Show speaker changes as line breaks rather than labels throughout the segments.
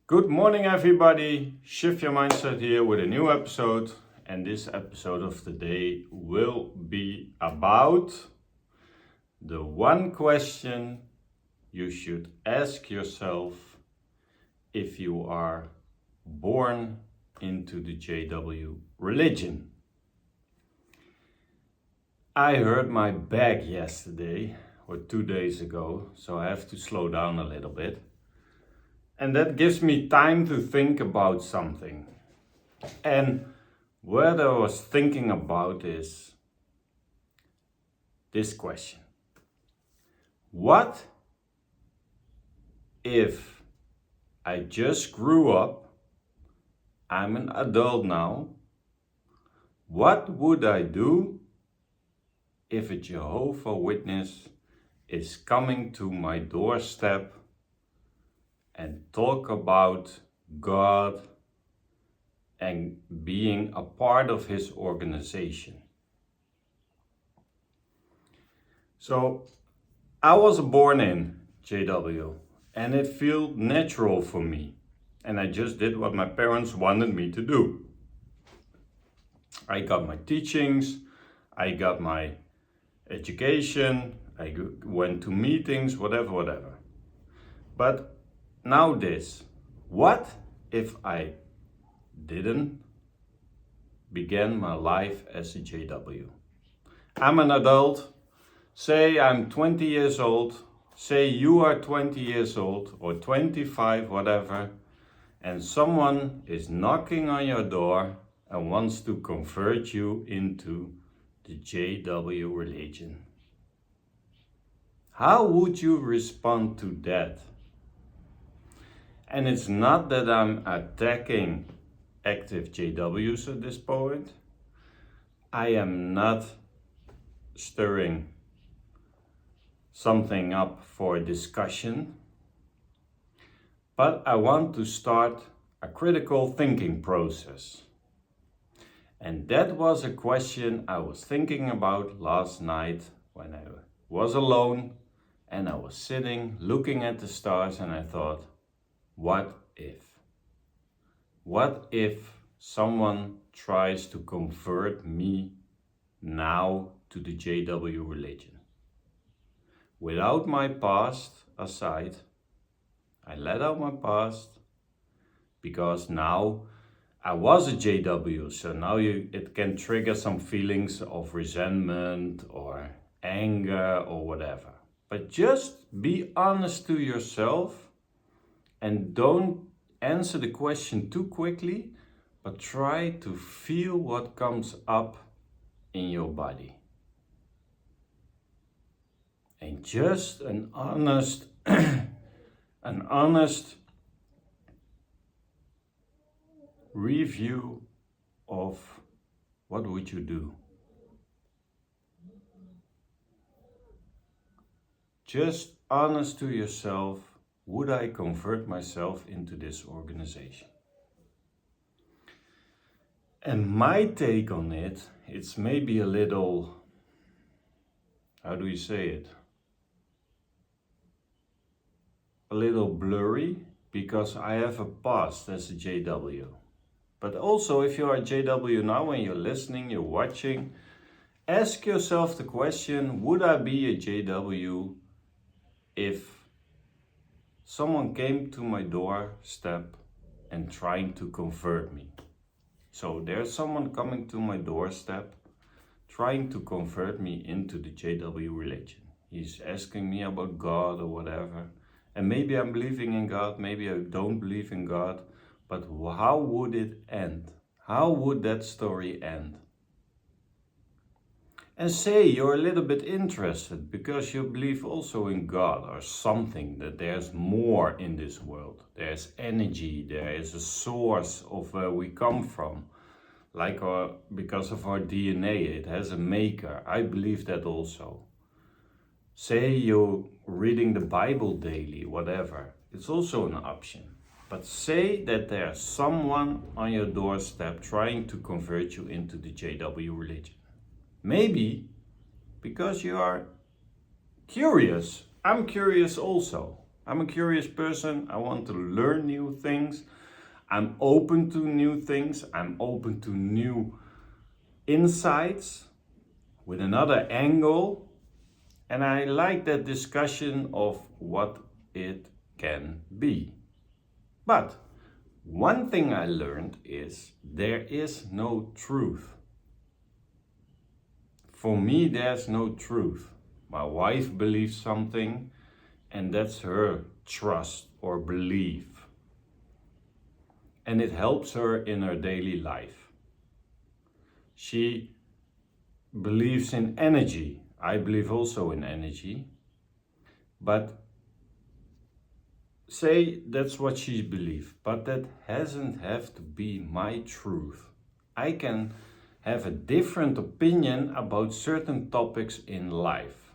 Good morning, everybody. Shift Your Mindset here with a new episode. And this episode of the day will be about the one question you should ask yourself if you are born into the JW religion. I hurt my back yesterday or 2 days ago, so I have to slow down a little bit. And that gives me time to think about something. And what I was thinking about is this question. What if I just grew up, I'm an adult now, what would I do if a Jehovah Witness is coming to my doorstep and talk about God and being a part of his organization? So I was born in JW and it felt natural for me. And I just did what my parents wanted me to do. I got my teachings, I got my education, I went to meetings, whatever. But now this, what if I didn't begin my life as a JW? I'm an adult, say I'm 20 years old, say you are 20 years old or 25, whatever, and someone is knocking on your door and wants to convert you into the JW religion. How would you respond to that? And it's not that I'm attacking active JWs at this point. I am not stirring something up for discussion. But I want to start a critical thinking process. And that was a question I was thinking about last night when I was alone and I was sitting looking at the stars and I thought, what if? What if someone tries to convert me now to the JW religion? Without my past aside, I let out my past because now I was a JW, so now it can trigger some feelings of resentment or anger or whatever. But just be honest to yourself. And don't answer the question too quickly, but try to feel what comes up in your body. And just an honest review of what would you do. Just honest to yourself. Would I convert myself into this organization? And my take on it, it's maybe a little, how do you say it? A little blurry because I have a past as a JW. But also if you are a JW now and you're listening, you're watching, ask yourself the question, would I be a JW if someone came to my doorstep and trying to convert me? So there's someone coming to my doorstep trying to convert me into the JW religion. He's asking me about God or whatever. And maybe I'm believing in God, maybe I don't believe in God. But how would it end? How would that story end? And say you're a little bit interested because you believe also in God or something, that there's more in this world. There's energy, there is a source of where we come from. Like because of our DNA, it has a maker. I believe that also. Say you're reading the Bible daily, whatever. It's also an option. But say that there's someone on your doorstep trying to convert you into the JW religion. Maybe because you are curious. I'm curious also. I'm a curious person. I want to learn new things. I'm open to new things. I'm open to new insights with another angle. And I like that discussion of what it can be. But one thing I learned is there is no truth. For me, there's no truth. My wife believes something, and that's her trust or belief. And it helps her in her daily life. She believes in energy. I believe also in energy. But say that's what she believes, but that doesn't have to be my truth. I can have a different opinion about certain topics in life.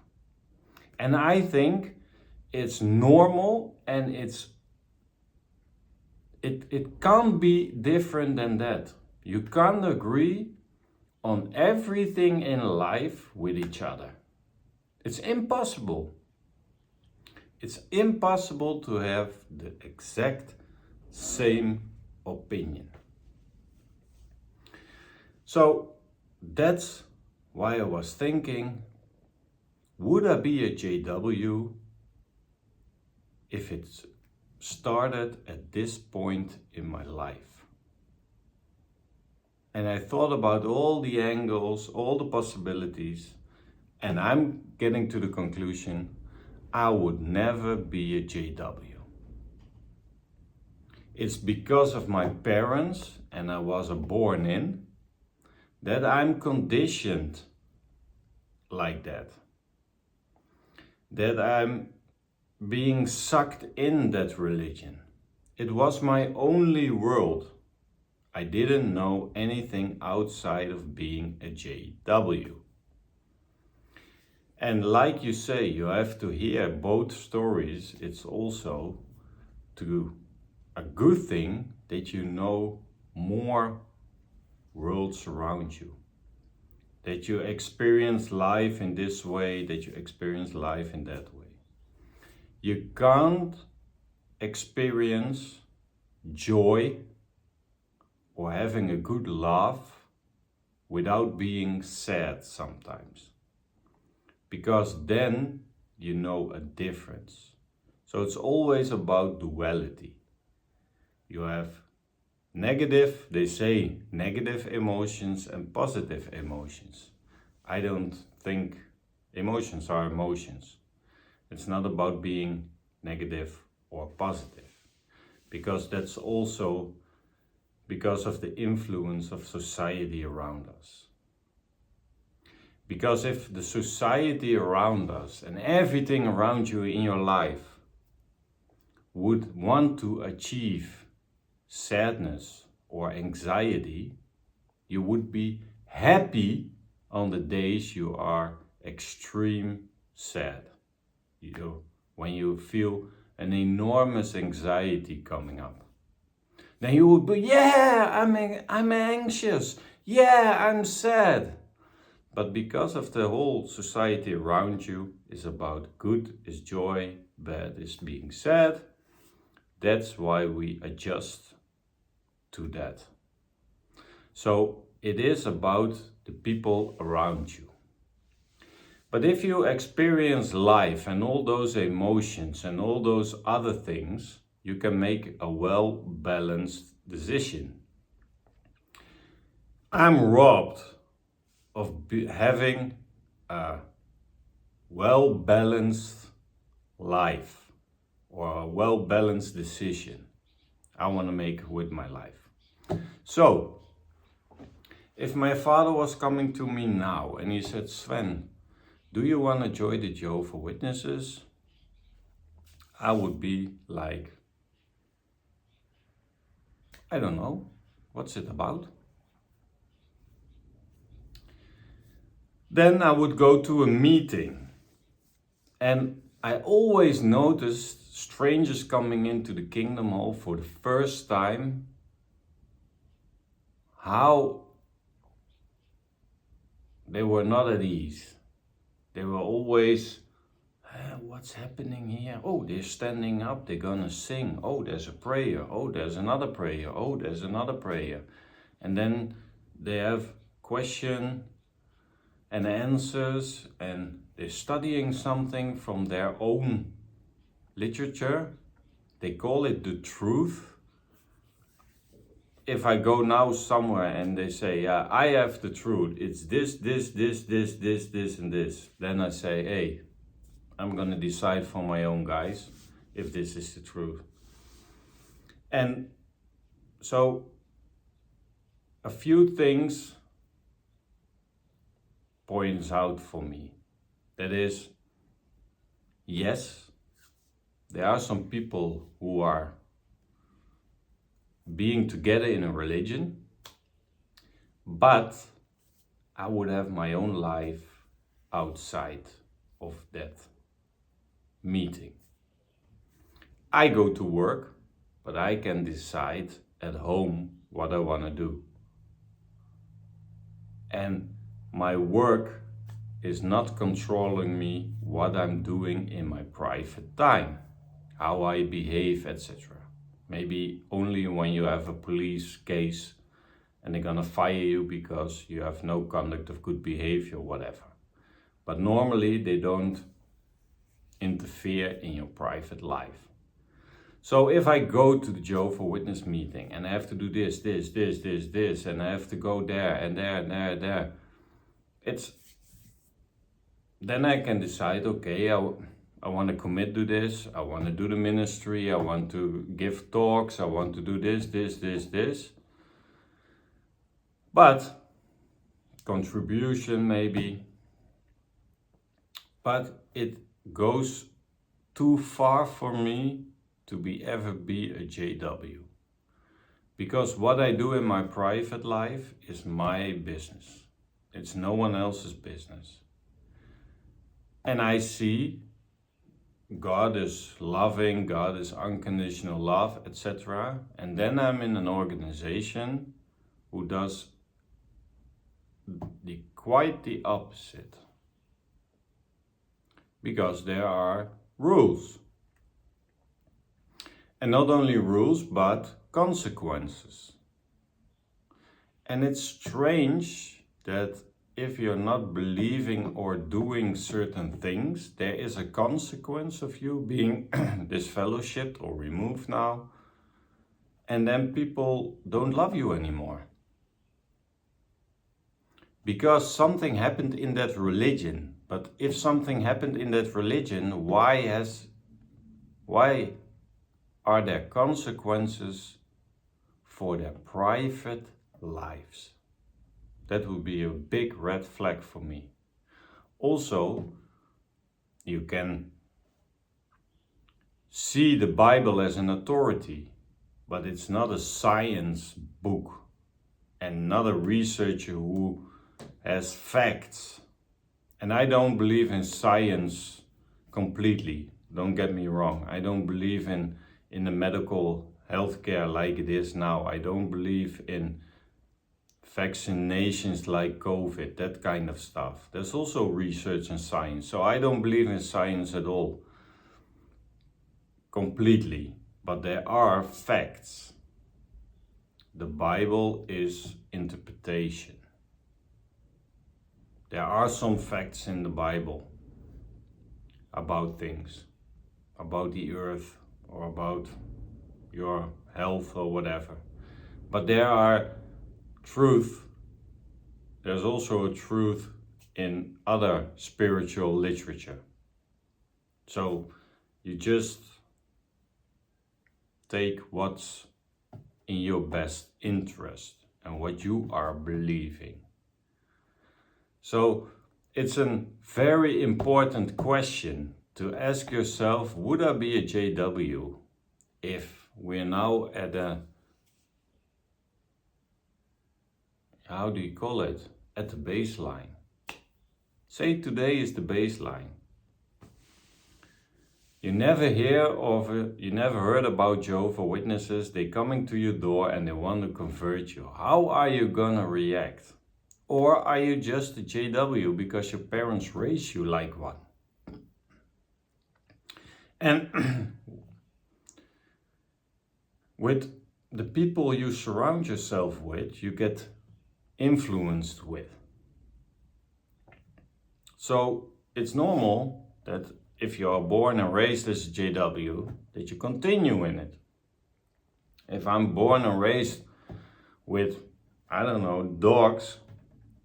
And I think it's normal, and it can't be different than that. You can't agree on everything in life with each other. It's impossible. It's impossible to have the exact same opinion. So that's why I was thinking, would I be a JW if it started at this point in my life? And I thought about all the angles, all the possibilities, and I'm getting to the conclusion I would never be a JW. It's because of my parents, and I was born in, that I'm conditioned like that. That I'm being sucked in that religion. It was my only world. I didn't know anything outside of being a JW. And like you say, you have to hear both stories. It's also a good thing that you know more worlds around you. That you experience life in this way, that you experience life in that way. You can't experience joy or having a good laugh without being sad sometimes. Because then you know a difference. So it's always about duality. You have negative, they say negative emotions and positive emotions. I don't think emotions are emotions. It's not about being negative or positive. Because that's also because of the influence of society around us. Because if the society around us and everything around you in your life would want to achieve sadness or anxiety, you would be happy on the days you are extreme sad. When you feel an enormous anxiety coming up. Then you would be, yeah, I'm anxious. Yeah, I'm sad. But because of the whole society around you is about good is joy, bad is being sad, that's why we adjust to that. So it is about the people around you. But if you experience life and all those emotions and all those other things, you can make a well-balanced decision. I'm robbed of having a well-balanced life or a well-balanced decision I want to make with my life. So, if my father was coming to me now and he said, Sven, do you want to join the Jehovah's Witnesses? I would be like, I don't know, what's it about? Then I would go to a meeting, and I always noticed strangers coming into the Kingdom Hall for the first time, how they were not at ease. They were always What's happening here? Oh, they're standing up, they're gonna sing. Oh, there's a prayer. Oh, there's another prayer. Oh, there's another prayer. And then they have question and answers, and they're studying something from their own literature. They call it the truth. If I go now somewhere and they say, yeah, I have the truth, it's this, and this, then I say, hey, I'm gonna decide for my own, guys, if this is the truth. And so a few things points out for me. That is, yes, there are some people who are being together in a religion, but I would have my own life outside of that meeting. I go to work, but I can decide at home what I want to do. And my work is not controlling me what I'm doing in my private time, how I behave, etc. Maybe only when you have a police case and they're gonna fire you because you have no conduct of good behavior, whatever. But normally they don't interfere in your private life. So if I go to the Jehovah's Witness meeting and I have to do this, and I have to go there and there, then I can decide, okay, I want to commit to this, I want to do the ministry, I want to give talks, I want to do this. But contribution maybe, but it goes too far for me to ever be a JW. Because what I do in my private life is my business. It's no one else's business. And I see God is loving, God is unconditional love, etc. And then I'm in an organization who does quite the opposite. Because there are rules. And not only rules, but consequences. And it's strange that if you're not believing or doing certain things, there is a consequence of you being disfellowshipped or removed now. And then people don't love you anymore. Because something happened in that religion. But if something happened in that religion, why are there consequences for their private lives? That would be a big red flag for me. Also, you can see the Bible as an authority, but it's not a science book and not a researcher who has facts. And I don't believe in science completely, don't get me wrong. I don't believe in the medical healthcare like it is now. I don't believe in vaccinations like COVID, that kind of stuff. There's also research and science. So I don't believe in science at all, completely. But there are facts. The Bible is interpretation. There are some facts in the Bible about things, about the earth or about your health or whatever. But there are truth. There's also a truth in other spiritual literature. So you just take what's in your best interest and what you are believing. So it's a very important question to ask yourself, would I be a JW if we're now at a, how do you call it, at the baseline? Say today is the baseline. You never you never heard about Jehovah's Witnesses. They coming to your door and they want to convert you. How are you gonna react? Or are you just a JW because your parents raised you like one? And with the people you surround yourself with, you get influenced with. So it's normal that if you are born and raised as a JW, that you continue in it. If I'm born and raised with, I don't know, dogs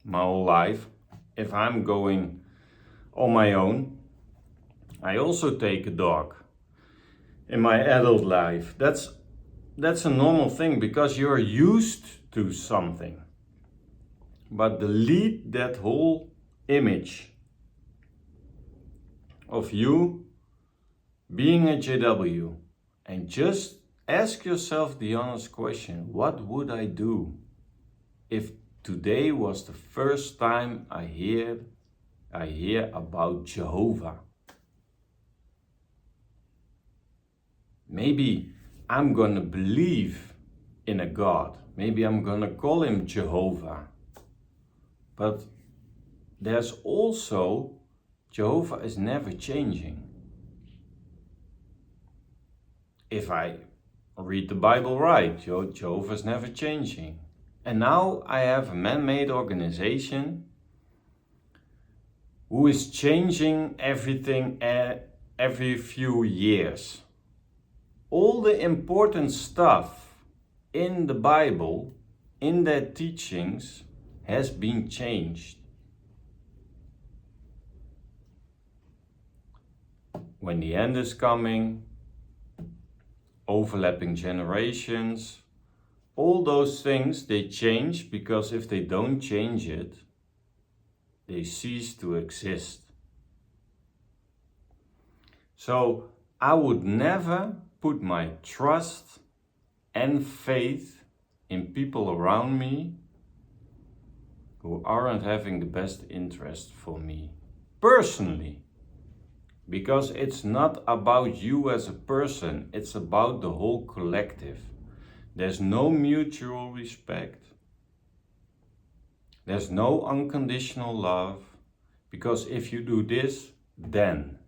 my whole life, if I'm going on my own, I also take a dog in my adult life. That's a normal thing because you're used to something. But delete that whole image of you being a JW and just ask yourself the honest question, what would I do if today was the first time I hear about Jehovah? Maybe I'm gonna believe in a God. Maybe I'm gonna call him Jehovah. But there's also, Jehovah is never changing. If I read the Bible right, Jehovah is never changing. And now I have a man-made organization who is changing everything every few years. All the important stuff in the Bible, in their teachings, has been changed. When the end is coming, overlapping generations, all those things, they change because if they don't change it, they cease to exist. So I would never put my trust and faith in people around me who aren't having the best interest for me personally. Because it's not about you as a person, it's about the whole collective. There's no mutual respect. There's no unconditional love. Because if you do this, then.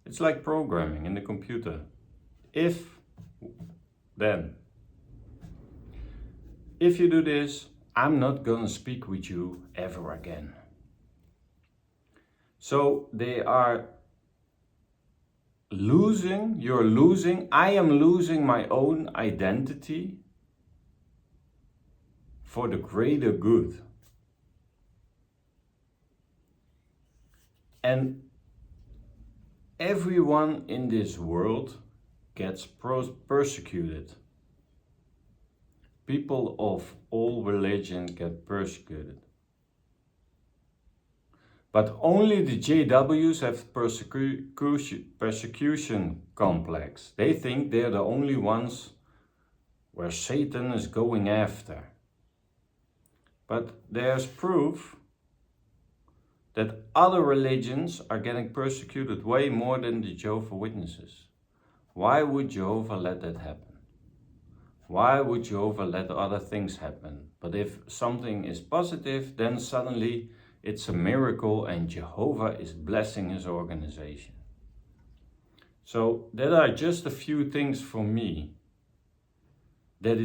It's like programming in the computer. If, then. If you do this, I'm not gonna speak with you ever again. So they are I am losing my own identity for the greater good. And everyone in this world gets persecuted. People of all religion get persecuted. But only the JWs have persecution complex. They think they're the only ones where Satan is going after. But there's proof that other religions are getting persecuted way more than the Jehovah's Witnesses. Why would Jehovah let that happen? Why would Jehovah let other things happen? But if something is positive, then suddenly it's a miracle and Jehovah is blessing his organization. So that are just a few things for me that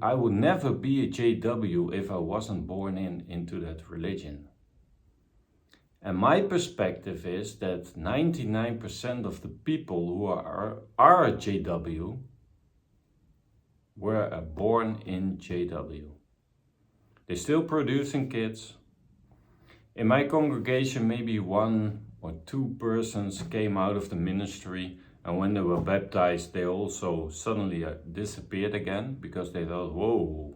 I would never be a JW if I wasn't born into that religion. And my perspective is that 99% of the people who are a JW were born in JW. They're still producing kids. In my congregation, maybe 1 or 2 persons came out of the ministry, and when they were baptized, they also suddenly disappeared again because they thought, whoa,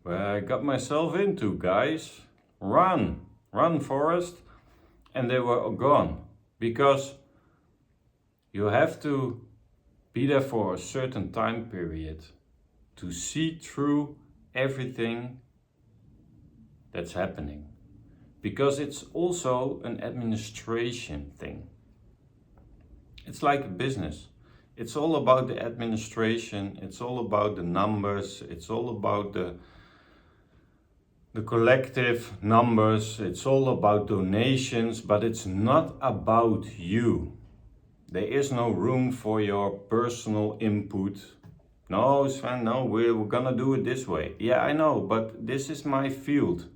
where I got myself into, guys. Run, Forrest. And they were gone because you have to be there for a certain time period to see through everything that's happening, because it's also an administration thing. It's like a business. It's all about the administration, it's all about the numbers, it's all about the the collective numbers, it's all about donations, but it's not about you. There is no room for your personal input. No, Sven, no, we're gonna do it this way. Yeah, I know, but this is my field.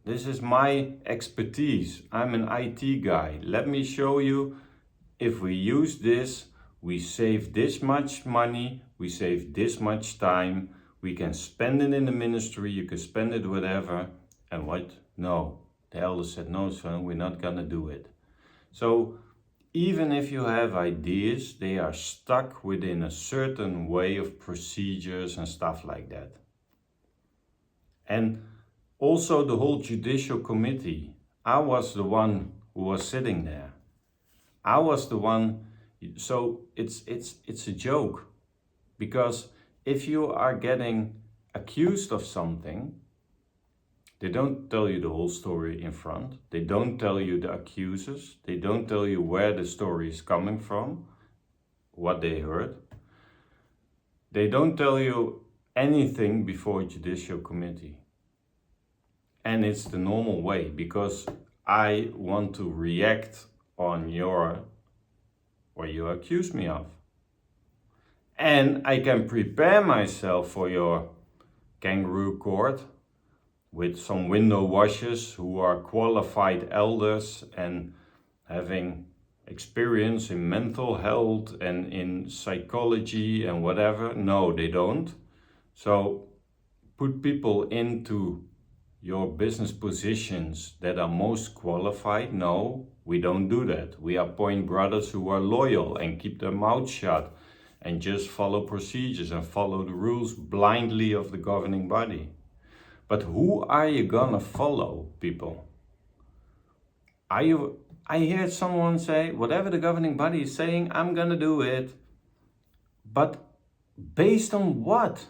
This is my expertise. I'm an IT guy. Let me show you, if we use this, we save this much money, we save this much time, we can spend it in the ministry, you can spend it whatever. And what? No. The elder said, no, Sven, we're not gonna do it. So even if you have ideas, they are stuck within a certain way of procedures and stuff like that. And also the whole judicial committee, I was the one who was sitting there. I was the one, so it's a joke. Because if you are getting accused of something, they don't tell you the whole story in front. They don't tell you the accusers. They don't tell you where the story is coming from, what they heard. They don't tell you anything before a judicial committee. And it's the normal way, because I want to react on what you accuse me of. And I can prepare myself for your kangaroo court with some window washers who are qualified elders and having experience in mental health and in psychology and whatever. No, they don't. So put people into your business positions that are most qualified. No, we don't do that. We appoint brothers who are loyal and keep their mouth shut and just follow procedures and follow the rules blindly of the governing body. But who are you gonna follow, people? I heard someone say, whatever the governing body is saying, I'm gonna do it. But based on what?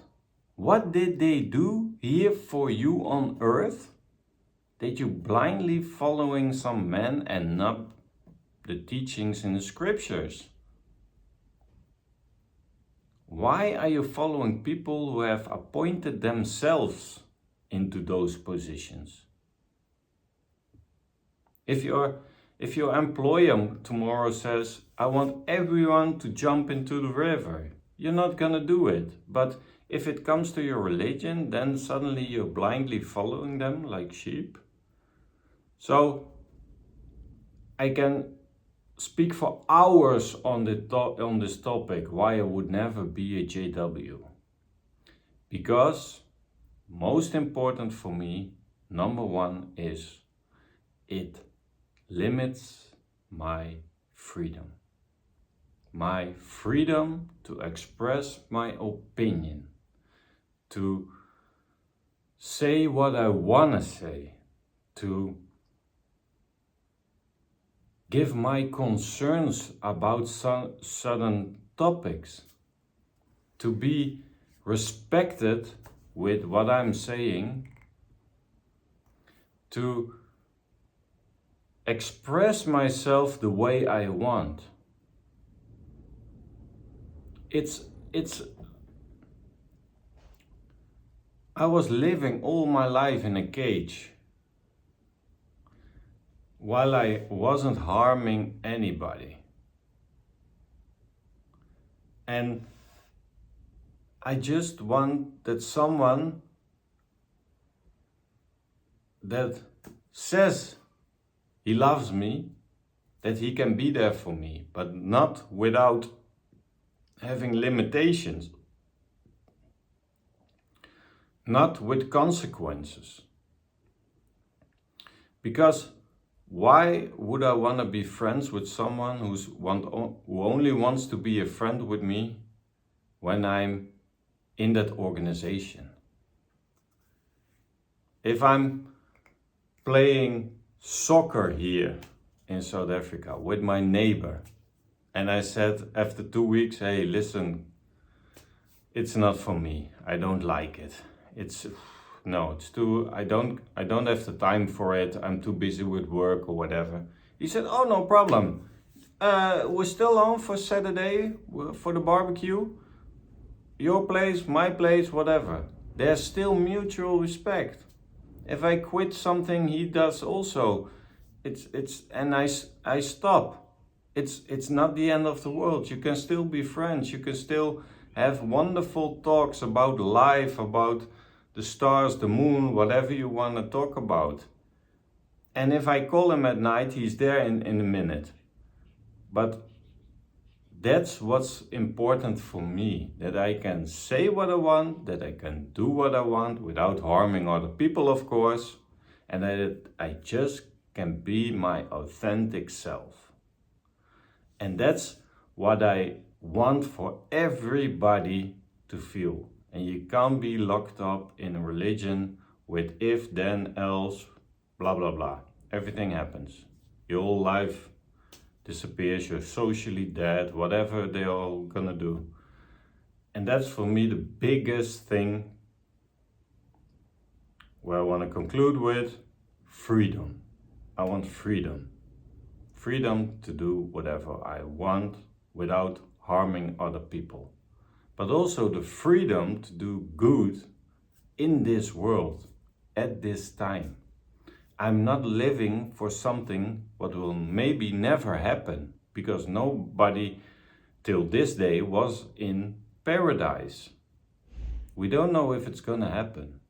What did they do here for you on earth? That you blindly following some man and not the teachings in the scriptures? Why are you following people who have appointed themselves into those positions? If your employer tomorrow says, I want everyone to jump into the river, you're not gonna do it. But if it comes to your religion, then suddenly you're blindly following them like sheep. So I can speak for hours on this topic, why I would never be a JW. Because most important for me, number one, is it limits my freedom. My freedom to express my opinion, to say what I want to say, to give my concerns about certain topics, to be respected with what I'm saying, to express myself the way I want. I was living all my life in a cage while I wasn't harming anybody. And I just want that someone that says he loves me, that he can be there for me, but not without having limitations, not with consequences. Because why would I want to be friends with someone who only wants to be a friend with me when I'm in that organization? If I'm playing soccer here in South Africa with my neighbor, and I said after 2 weeks, hey, listen, it's not for me. I don't like it. It's too, I don't have the time for it. I'm too busy with work or whatever. He said, oh, no problem. We're still on for Saturday for the barbecue. Your place, my place, whatever. there's still mutual respect. If I quit something he does also, and I stop. It's not the end of the world. You can still be friends. You can still have wonderful talks about life, about the stars, the moon, whatever you want to talk about. And if I call him at night, he's there in a minute. But that's what's important for me, that I can say what I want, that I can do what I want without harming other people, of course, and that I just can be my authentic self. And that's what I want for everybody to feel. And you can't be locked up in a religion with if, then, else, blah, blah, blah. Everything happens. Your whole life disappears, you're socially dead, whatever they're all gonna do. And that's for me the biggest thing where I want to conclude with freedom. I want freedom. Freedom to do whatever I want without harming other people. But also the freedom to do good in this world at this time. I'm not living for something what will maybe never happen, because nobody till this day was in paradise. We don't know if it's gonna happen.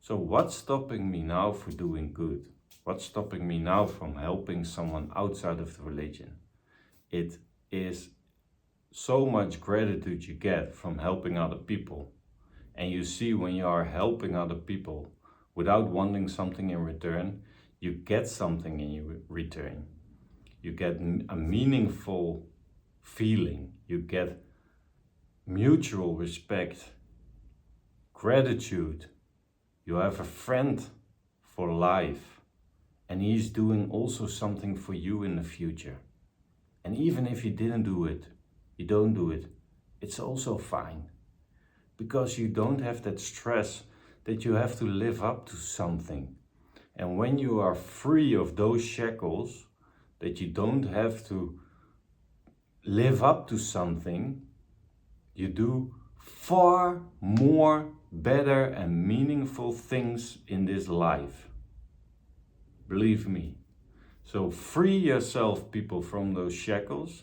So what's stopping me now for doing good? What's stopping me now from helping someone outside of the religion? It is so much gratitude you get from helping other people. And you see, when you are helping other people without wanting something in return, you get something in return. You get a meaningful feeling. You get mutual respect, gratitude. You have a friend for life, and he's doing also something for you in the future. And even if you didn't do it, you don't do it, it's also fine. Because you don't have that stress that you have to live up to something. And when you are free of those shackles, that you don't have to live up to something, you do far more better and meaningful things in this life. Believe me. So free yourself, people, from those shackles.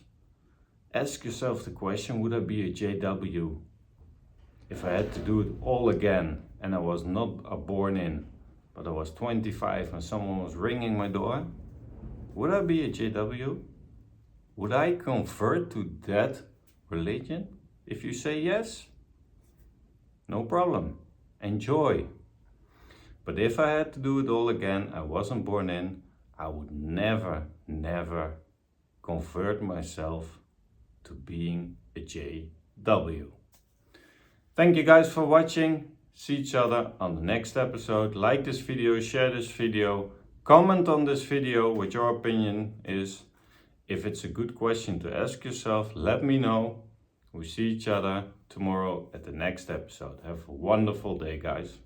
Ask yourself the question, would I be a JW if I had to do it all again and I was not born in, but I was 25 and someone was ringing my door? Would I be a JW? Would I convert to that religion? If you say yes, no problem. Enjoy. But if I had to do it all again, I wasn't born in, I would never convert myself to being a JW. Thank you guys for watching. See each other on the next episode. Like this video, share this video, comment on this video what your opinion is. If it's a good question to ask yourself, let me know. We see each other tomorrow at the next episode. Have a wonderful day, guys.